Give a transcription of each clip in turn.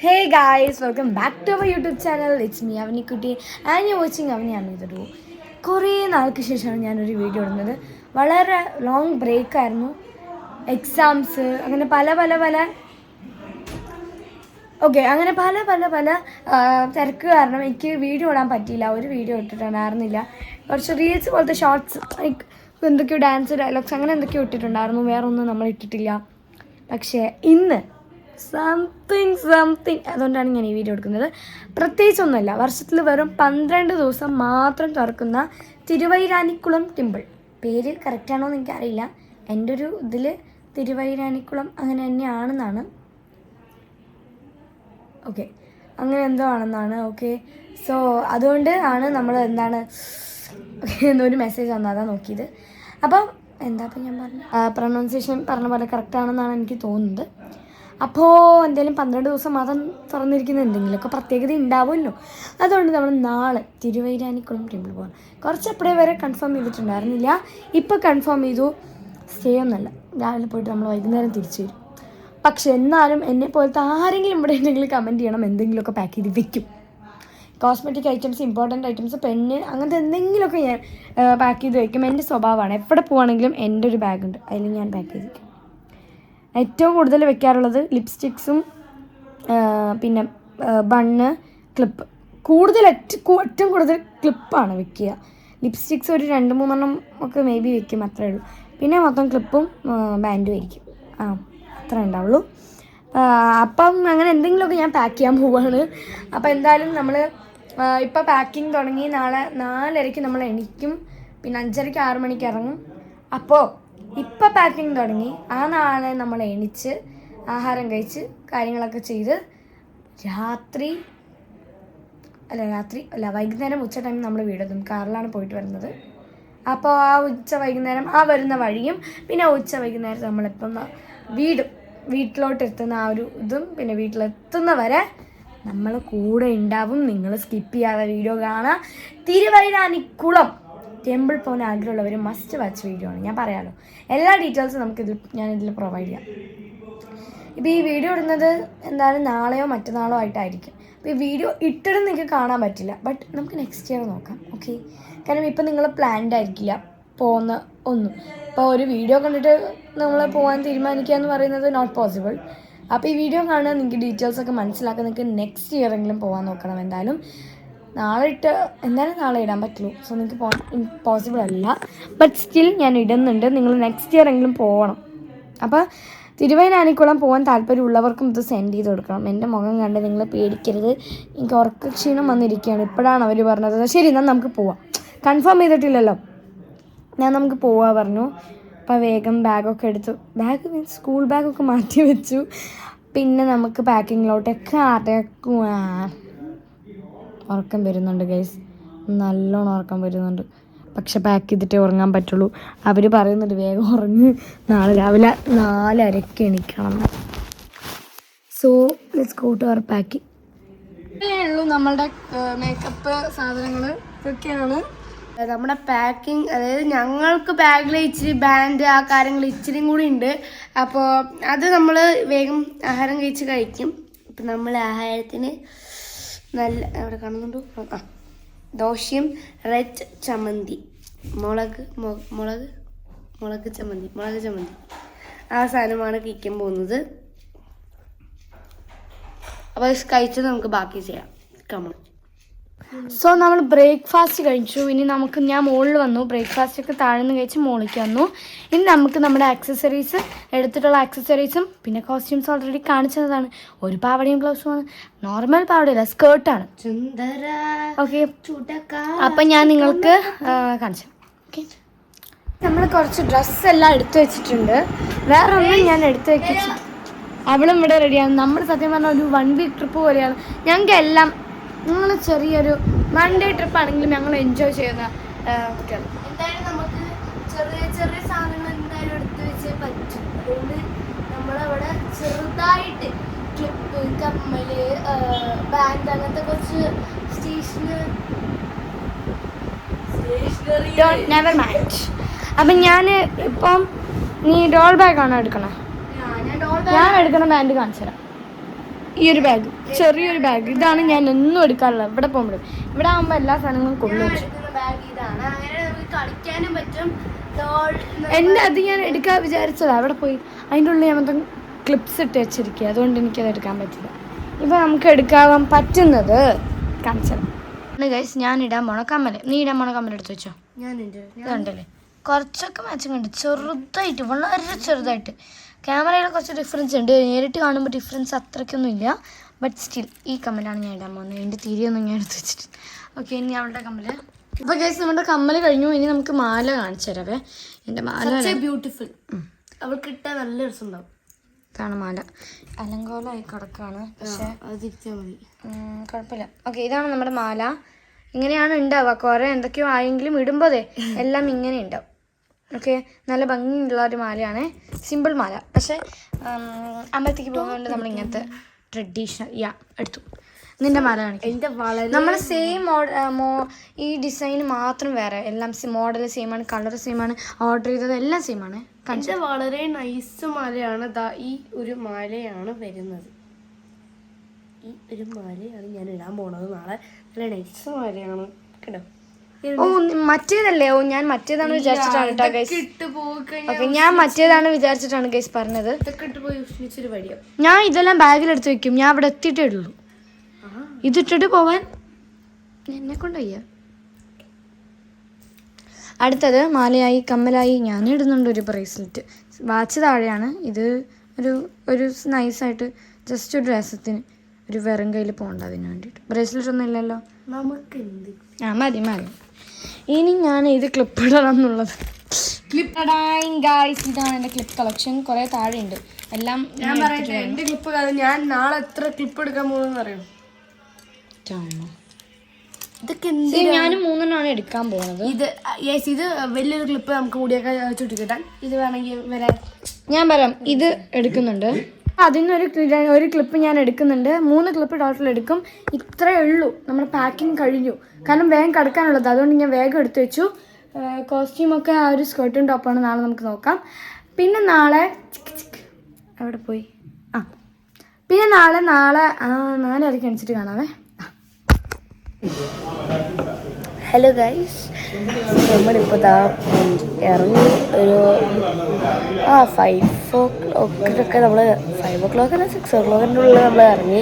Hey guys, welcome back to our YouTube channel. It's me Avani Kutti and you're watching Avani Amiduru. കുറേ നാൾക്ക് ശേഷമാണ് ഞാനൊരു video ഇടുന്നത്. വളരെ ലോങ് ബ്രേക്ക് ആയിരുന്നു. എക്സാംസ് അങ്ങനെ പല തിരക്ക് കാരണം എനിക്ക് വീഡിയോ ഇടാൻ പറ്റിയില്ല. ഒരു വീഡിയോ ഇട്ടിട്ടുണ്ടായിരുന്നില്ല. കുറച്ച് റീൽസ് പോലത്തെ ഷോർട്സ് ലൈക്ക് എന്തൊക്കെയോ ഡാൻസ് ഡയലോഗ്സ് അങ്ങനെ എന്തൊക്കെയോ ഇട്ടിട്ടുണ്ടായിരുന്നു. വേറെ ഒന്നും നമ്മൾ ഇട്ടിട്ടില്ല. പക്ഷേ ഇന്ന് സംതിങ് അതുകൊണ്ടാണ് ഞാൻ ഈ വീഡിയോ എടുക്കുന്നത്. പ്രത്യേകിച്ചൊന്നുമല്ല, വർഷത്തിൽ വെറും 12 ദിവസം മാത്രം തുറക്കുന്ന തിരുവൈരാനിക്കുളം ടെമ്പിൾ. പേര് കറക്റ്റാണോ എന്ന് എനിക്കറിയില്ല. എൻ്റെ ഒരു ഇതിൽ തിരുവൈരാനിക്കുളം അങ്ങനെ തന്നെയാണെന്നാണ്. ഓക്കെ, അങ്ങനെ എന്തോ ആണെന്നാണ്. ഓക്കെ, സോ അതുകൊണ്ട് ആണ് നമ്മൾ എന്നൊരു മെസ്സേജ് വന്നതാണ് നോക്കിയത്. അപ്പം ഞാൻ പറഞ്ഞു പ്രൊനൗൺസിയേഷൻ പറഞ്ഞ പോലെ കറക്റ്റാണെന്നാണ് എനിക്ക് തോന്നുന്നത്. അപ്പോൾ എന്തായാലും 12 ദിവസം മാത്രം തുറന്നിരിക്കുന്ന എന്തെങ്കിലുമൊക്കെ പ്രത്യേകത ഉണ്ടാവുമല്ലോ. അതുകൊണ്ട് നമ്മൾ നാളെ തിരുവൈരാനിക്കുളം ടെമ്പിൾ പോകണം. കുറച്ചപ്പോഴേ വരെ കൺഫേം ചെയ്തിട്ടുണ്ടായിരുന്നില്ല. ഇപ്പോൾ കൺഫേം ചെയ്തു. സ്റ്റേ ഒന്നുമല്ല, രാവിലെ പോയിട്ട് നമ്മൾ വൈകുന്നേരം തിരിച്ചു വരും. പക്ഷെ എന്നാലും എന്നെ പോലത്തെ ആരെങ്കിലും ഇവിടെ എന്തെങ്കിലും കമൻറ്റ് ചെയ്യണം, എന്തെങ്കിലുമൊക്കെ പാക്ക് ചെയ്ത് വെക്കും. കോസ്മെറ്റിക് ഐറ്റംസ്, ഇമ്പോർട്ടൻ്റ് ഐറ്റംസ്, പെണ്ണ്, അങ്ങനത്തെ എന്തെങ്കിലുമൊക്കെ ഞാൻ പാക്ക് ചെയ്ത് വയ്ക്കും. എൻ്റെ സ്വഭാവമാണ്. എവിടെ പോവുകയാണെങ്കിലും എൻ്റെ ഒരു ബാഗുണ്ട്, അതിൽ ഞാൻ പാക്ക് ചെയ്ത് വയ്ക്കും. ഏറ്റവും കൂടുതൽ വെക്കാറുള്ളത് ലിപ്സ്റ്റിക്സും പിന്നെ ബണ്ണ്, ക്ലിപ്പ്. ഏറ്റവും കൂടുതൽ ക്ലിപ്പാണ് വെക്കുക. ലിപ്സ്റ്റിക്സ് ഒരു 2-3 ഒക്കെ മേ ബി വെക്കും, അത്രേ ഉള്ളൂ. പിന്നെ മൊത്തം ക്ലിപ്പും ബാൻഡും ആയിരിക്കും. അത്ര ഉണ്ടാവുള്ളൂ. അപ്പം അങ്ങനെ എന്തെങ്കിലുമൊക്കെ ഞാൻ പാക്ക് ചെയ്യാൻ പോവുകയാണ്. അപ്പോൾ എന്തായാലും നമ്മൾ ഇപ്പോൾ പാക്കിങ് തുടങ്ങി. നാളെ 4:30 നമ്മൾ എണീക്കും. പിന്നെ 5:30 6 മണിക്ക് ഇറങ്ങും. അപ്പോൾ ഇപ്പോൾ പാക്കിങ് തുടങ്ങി. നാളെ നമ്മൾ എണീച്ച് ആഹാരം കഴിച്ച് കാര്യങ്ങളൊക്കെ ചെയ്ത് വൈകുന്നേരം ഉച്ച ടൈം നമ്മൾ വീടെത്തും. കാറിലാണ് പോയിട്ട് വരുന്നത്. അപ്പോൾ വൈകുന്നേരം വരുന്ന വഴിയും പിന്നെ ഉച്ച വൈകുന്നേരം നമ്മളിപ്പം വീട്ടിലോട്ട് എത്തുന്ന ഒരു ഇതും പിന്നെ വീട്ടിലെത്തുന്ന വരെ നമ്മൾ കൂടെ ഉണ്ടാവും. നിങ്ങൾ സ്കിപ്പ് ചെയ്യാതെ വീഡിയോ കാണുക. തിരുവൈരാനിക്കുളം ടെമ്പിൾ പോകാൻ ആഗ്രഹമുള്ളവർ മസ്റ്റ് വാച്ച് വീഡിയോ ആണ്. ഞാൻ പറയാമല്ലോ, എല്ലാ ഡീറ്റെയിൽസും ഞാനിതിൽ പ്രൊവൈഡ് ചെയ്യാം. ഇപ്പോൾ ഈ വീഡിയോ ഇടുന്നത് എന്തായാലും നാളെയോ മറ്റന്നാളോ ആയിട്ടായിരിക്കും. അപ്പോൾ ഈ വീഡിയോ ഇട്ടിടും നിങ്ങൾക്ക് കാണാൻ പറ്റില്ല. ബട്ട് നമുക്ക് നെക്സ്റ്റ് ഇയർ നോക്കാം. ഓക്കെ, കാരണം ഇപ്പം നിങ്ങൾ പ്ലാൻഡ് ആയിരിക്കില്ല പോകുന്ന ഒന്നും. ഇപ്പോൾ ഒരു വീഡിയോ കണ്ടിട്ട് നമ്മൾ പോകാൻ തീരുമാനിക്കുക എന്ന് പറയുന്നത് നോട്ട് പോസിബിൾ. അപ്പോൾ ഈ വീഡിയോ കാണുക, നിങ്ങൾക്ക് ഡീറ്റെയിൽസൊക്കെ മനസ്സിലാക്കാൻ നിങ്ങൾക്ക് നെക്സ്റ്റ് ഇയറെങ്കിലും പോകാൻ നോക്കണം. എന്തായാലും നാളെ ഇടാൻ പറ്റുള്ളൂ. സോ നിങ്ങൾക്ക് പോകാൻ പോസിബിൾ അല്ല. ബട്ട് സ്റ്റിൽ ഞാൻ ഇടുന്നുണ്ട്. നിങ്ങൾ നെക്സ്റ്റ് ഇയർ എങ്കിലും പോകണം. അപ്പോൾ തിരുവൈരാനിക്കുളം പോകാൻ താല്പര്യമുള്ളവർക്കും ഇത് സെൻഡ് ചെയ്ത് കൊടുക്കണം. എൻ്റെ മുഖം കണ്ട് നിങ്ങൾ പേടിക്കരുത്. എനിക്ക് ഉറക്കക്ഷീണം വന്നിരിക്കുകയാണ്. ഇപ്പോഴാണ് അവർ പറഞ്ഞത് ശരി എന്നാൽ നമുക്ക് പോവാം. കൺഫേം ചെയ്തിട്ടില്ലല്ലോ. നമുക്ക് പോവാൻ പറഞ്ഞു. അപ്പോൾ വേഗം ബാഗൊക്കെ എടുത്തു. മീൻസ് സ്കൂൾ ബാഗൊക്കെ മാറ്റി വെച്ചു. പിന്നെ നമുക്ക് പാക്കിങ്ങിലോട്ടൊക്കെ ഉറക്കം വരുന്നുണ്ട് ഗൈസ്, നല്ലോണം ഉറക്കം വരുന്നുണ്ട്. പക്ഷെ പാക്ക് ചെയ്തിട്ടേ ഉറങ്ങാൻ പറ്റുള്ളൂ. അവർ പറയുന്നുണ്ട് വേഗം ഉറങ്ങ്, നാളെ രാവിലെ 4:30 എണീക്കണം. So let's go to our packing. ഉള്ളൂ നമ്മളുടെ മേക്കപ്പ് സാധനങ്ങൾ ഇതൊക്കെയാണ് നമ്മുടെ പാക്കിങ്. അതായത് ഞങ്ങൾക്ക് ബാഗിൽ ഇച്ചിരി ബാൻഡ് ആ കാര്യങ്ങൾ ഇച്ചിരിയും കൂടി ഉണ്ട്. അപ്പോൾ അത് നമ്മൾ വേഗം ആഹാരം കഴിക്കും. അപ്പം നമ്മൾ ആഹാരത്തിന് നല്ല അവിടെ കാണുന്നുണ്ടോ ദോശയും റെഡ് ചമ്മന്തി, മുളക് ചമ്മന്തി ആ സാധനമാണ് കഴിക്കാൻ പോകുന്നത്. അപ്പോൾ കഴിച്ചത് നമുക്ക് ബാക്കി ചെയ്യാം. കമൺ. സോ നമ്മൾ ബ്രേക്ക്ഫാസ്റ്റ് കഴിച്ചു. ഇനി ഞാൻ മുകളിൽ വന്നു. ബ്രേക്ക്ഫാസ്റ്റൊക്കെ താഴ്ന്ന് കഴിച്ച് മുകളിലേക്ക് വന്നു. ഇനി നമുക്ക് നമ്മുടെ എടുത്തിട്ടുള്ള ആക്സസറീസും പിന്നെ കോസ്റ്റ്യൂംസ് ഓൾറെഡി കാണിച്ചതാണ്. ഒരു പാവടയും ബ്ലൗസുമാണ്. നോർമൽ പാവടയല്ല, സ്കേർട്ടാണ്. ഓക്കെ, അപ്പം ഞാൻ നിങ്ങൾക്ക് കാണിച്ചു. ഓക്കെ, നമ്മൾ കുറച്ച് ഡ്രസ്സെല്ലാം എടുത്തു വെച്ചിട്ടുണ്ട്. വേറെ ഒന്നും ഞാൻ എടുത്തു വെക്കിച്ചു. അവളും ഇവിടെ റെഡിയാണ്. നമ്മൾ സത്യം പറഞ്ഞാൽ ഒരു 1 വീക്ക് ട്രിപ്പ് പോലെയാണ്. ഞങ്ങൾക്ക് എല്ലാം ഞങ്ങൾ ചെറിയൊരു 1 ഡേ ട്രിപ്പ് ആണെങ്കിലും ഞങ്ങൾ എൻജോയ് ചെയ്യുന്ന കുട്ടികൾ. എന്തായാലും നമുക്ക് ചെറിയ സാധനങ്ങൾ എന്തായാലും എടുത്ത് വെച്ചേ പറ്റും. അതുകൊണ്ട് നമ്മളവിടെ ചെറുതായിട്ട് ക്ലിപ്പ്, കമ്മല്, ബാൻഡ് അങ്ങനത്തെ കുറച്ച് നെവർ മൈൻഡ്. അപ്പം ഞാൻ ഇപ്പം നീ ഡോൾ ബാഗാണോ എടുക്കണേ? ഞാൻ എടുക്കുന്ന ബാൻഡ് കാണിച്ചു തരാം. ഈ ഒരു ബാഗ്, ചെറിയൊരു ബാഗ്. ഇതാണ് ഞാൻ എന്നും എടുക്കാറുള്ളത് ഇവിടെ പോകുമ്പോഴും. ഇവിടെ ആകുമ്പോൾ എല്ലാ സാധനങ്ങളും കൊണ്ടുവരും. എൻ്റെ അത് ഞാൻ എടുക്കാൻ വിചാരിച്ചതാണ്. അവിടെ പോയി അതിൻ്റെ ഉള്ളിൽ ഞാൻ മൊത്തം ക്ലിപ്സ് ഇട്ട് വെച്ചിരിക്കുക. അതുകൊണ്ട് എനിക്കത് എടുക്കാൻ പറ്റില്ല. ഇപ്പം നമുക്ക് എടുക്കാൻ പറ്റുന്നത് കാണിച്ചത് ഗൈസ്. ഞാൻ ഇടാൻ പോണ കമ്മൽ. നീ ഇടാൻ പോണ കമ്മൽ എടുത്ത് വെച്ചോ. ഇതുണ്ടല്ലേ, കുറച്ചൊക്കെ മാച്ചിങ് ഉണ്ട്, ചെറുതായിട്ട്, വളരെ ചെറുതായിട്ട്. ക്യാമറയിൽ കുറച്ച് ഡിഫറൻസ് ഉണ്ട്, നേരിട്ട് കാണുമ്പോൾ ഡിഫറൻസ് അത്രയ്ക്കൊന്നും ഇല്ല. ബട്ട് സ്റ്റിൽ ഈ കമ്മലാണ് ഞാൻ ഇടാൻ പോകുന്നത്. എൻ്റെ തിരിയൊന്നും ഞാൻ എടുത്ത് വെച്ചിട്ട്. ഓക്കെ, ഇനി അവളുടെ കമ്മൽ. അപ്പോൾ ഗൈസ് നമ്മുടെ കമ്മൽ കഴിഞ്ഞു. ഇനി നമുക്ക് മാല കാണിച്ചു തരാവേ. എൻ്റെ മാല ബ്യൂട്ടിഫുൾ, അവൾക്ക് ഇട്ടാൽ നല്ല രസമുണ്ടാവും. ഇതാണ് മാല. അലങ്കോലമായി കിടക്കാണ്, പക്ഷേ അത് തിരിച്ചാൽ മതി, കുഴപ്പമില്ല. ഓക്കെ, ഇതാണ് നമ്മുടെ മാല. ഇങ്ങനെയാണ് ഉണ്ടാവുക. കുറേ എന്തൊക്കെയോ ആയെങ്കിലും ഇടുമ്പോഴേ എല്ലാം ഇങ്ങനെ ഉണ്ടാവും. ഓക്കെ, നല്ല ഭംഗിയുള്ള ഒരു മാലയാണ്. സിമ്പിൾ മാല, പക്ഷേ അമ്പലത്തേക്ക് പോകുന്നതുകൊണ്ട് നമ്മൾ ഇങ്ങനത്തെ ട്രഡീഷണൽ എടുത്തു. നിന്റെ മാല കാണിക്കും. നമ്മൾ സെയിം ഈ ഡിസൈൻ മാത്രം വേറെ, എല്ലാം മോഡൽ സെയിമാണ്, കളർ സെയിമാണ്, ഓർഡർ ചെയ്തത് എല്ലാം സെയിമാണ്. ഇത് വളരെ നൈസ് മാലയാണ്. ഈ ഒരു മാലയാണ് വരുന്നത്. ഈ ഒരു മാലയാണ് ഞാൻ ഇടാൻ പോണത് നാളെ. നല്ല നൈസ് മാലയാണ് കേട്ടോ. ഓ മറ്റേതല്ലേ? ഓ ഞാൻ മറ്റേതാണ് വിചാരിച്ചിട്ടാണ് കേട്ടോ ഗൈസ്. ഓക്കെ, ഞാൻ മറ്റേതാണ് വിചാരിച്ചിട്ടാണ് ഗൈസ് പറഞ്ഞത്. ഞാൻ ഇതെല്ലാം ബാഗിലെടുത്ത് വെക്കും. ഞാൻ അവിടെ എത്തിയിട്ടേ ഉള്ളൂ. ഇതിട്ടിട്ട് പോവാൻ എന്നെ കൊണ്ടുപോയ. അടുത്തത് മാലയായി, കമ്മലായി. ഞാൻ ഇടുന്നുണ്ട് ഒരു ബ്രേസ്ലെറ്റ്. വാച്ച് താഴെയാണ്. ഇത് ഒരു നൈസായിട്ട് ജസ്റ്റ് ഒരു രസത്തിന്, ഒരു വെറും കയ്യിൽ പോകണ്ട, അതിന് വേണ്ടിയിട്ട്. ബ്രേസ്ലെറ്റ് ഒന്നും ഇല്ലല്ലോ നമുക്ക്. മതി. ഇനി ഞാൻ ഇത് ക്ലിപ്പ് ഇടണം എന്നുള്ളത്. ഗായ്സ്, ഇതാണ് എൻ്റെ ക്ലിപ്പ് കളക്ഷൻ. കുറേ താഴെ ഉണ്ട് എല്ലാം. ഞാൻ പറയട്ടെ, എൻ്റെ ക്ലിപ്പ് ഞാൻ നാളെ എത്ര ക്ലിപ്പ് എടുക്കാൻ പോകുന്നത് അറിയാം. ഇതൊക്കെ ഞാൻ 3 എടുക്കാൻ പോകുന്നത്. ഇത് വലിയൊരു ക്ലിപ്പ് നമുക്ക് മുടിയൊക്കെ ചുട്ടിക്കിട്ടാൻ. ഇത് വേണമെങ്കിൽ വരാൻ ഞാൻ പറയാം. ഇത് എടുക്കുന്നുണ്ട്, അതിനൊരു ക്ലിപ്പ് ഞാൻ എടുക്കുന്നുണ്ട്. 3 ക്ലിപ്പ് ടോട്ടൽ എടുക്കും. ഇത്രയേ ഉള്ളൂ. നമ്മുടെ പാക്കിങ് കഴിഞ്ഞു, കാരണം വേഗം കിടക്കാനുള്ളത്. അതുകൊണ്ട് ഞാൻ വേഗം എടുത്തു വെച്ചു. കോസ്റ്റ്യൂമൊക്കെ ആ ഒരു സ്കേർട്ടും ടോപ്പാണ്. നാളെ നമുക്ക് നോക്കാം. പിന്നെ നാളെ എവിടെ പോയി? പിന്നെ നാളെ 4:30 അടിച്ചിട്ട് കാണാവേ. ഹലോ ഗൈസ്, നമ്മളിപ്പോൾ ഇറങ്ങി ഒരു 5 o'clock നമ്മൾ 5 o'clock അല്ല 6 o'clock ഉള്ളിൽ നമ്മൾ ഇറങ്ങി.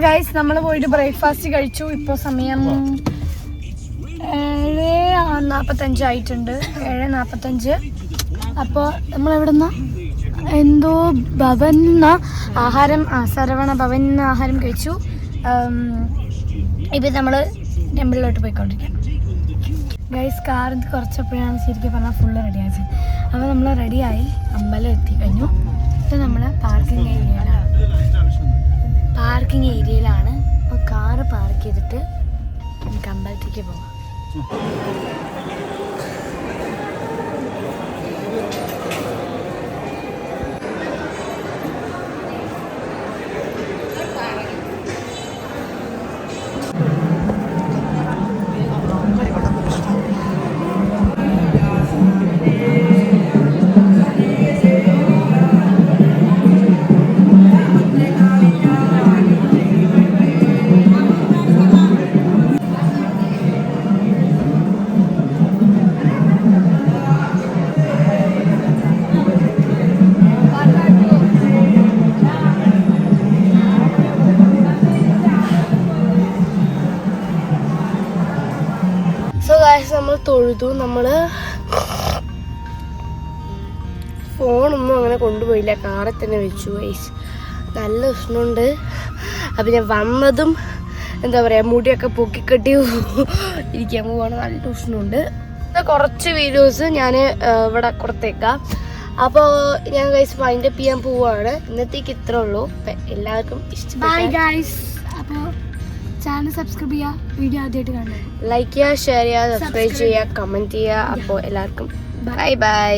ഗൈസ്, നമ്മൾ പോയിട്ട് ബ്രേക്ക്ഫാസ്റ്റ് കഴിച്ചു. ഇപ്പോൾ സമയം 7:45 ആയിട്ടുണ്ട്. 7:45. അപ്പോൾ നമ്മളെവിടെ നിന്നാ എന്തോ ശരവണ ഭവൻ ആഹാരം കഴിച്ചു. ഇപ്പം നമ്മൾ ടെമ്പിളിലോട്ട് പോയിക്കൊണ്ടിരിക്കുകയാണ്. ഗൈസ്, കാർ കുറച്ചപ്പോഴാണ് ശരിക്കും പറഞ്ഞാൽ ഫുള്ള് റെഡിയായത്. അപ്പോൾ നമ്മൾ റെഡിയായി അമ്പലം എത്തി കഴിഞ്ഞു. ഇത് നമ്മൾ പാർക്കിംഗ് ഏരിയയിലാണ്. അപ്പോൾ കാറ് പാർക്ക് ചെയ്തിട്ട് നമുക്ക് അമ്പലത്തേക്ക് പോകാം. നമ്മൾ തൊഴുതു. നമ്മൾ ഫോണൊന്നും അങ്ങനെ കൊണ്ടുപോയില്ല, കാറിൽ തന്നെ വെച്ചു. ഗൈസ്, നല്ല ഉഷ്ണമുണ്ട്. അപ്പം ഞാൻ വന്നതും എന്താ പറയുക, മുടിയൊക്കെ പൊക്കിക്കെട്ടി ഇരിക്കാൻ പോവാണ്. നല്ല ഉഷ്ണമുണ്ട്. കുറച്ച് വീഡിയോസ് ഞാൻ ഇവിടെ കൊടുത്തേക്കാം. അപ്പോൾ ഞാൻ ഗൈസ് വൈൻഡ് അപ്പ് ചെയ്യാൻ പോവാണ്. ഇന്നത്തേക്ക് ഇത്രേ ഉള്ളൂ. എല്ലാവർക്കും ഇഷ്ടപ്പെട്ടു. അപ്പോൾ ചാനൽ സബ്സ്ക്രൈബ് ചെയ്യുക, വീഡിയോ ആദ്യമായിട്ട് കാണുക, ലൈക്ക് ചെയ്യുക, ഷെയർ ചെയ്യുക, സബ്സ്ക്രൈബ് ചെയ്യുക, കമൻറ്റ് ചെയ്യുക. അപ്പോൾ എല്ലാവർക്കും ബൈ ബൈ.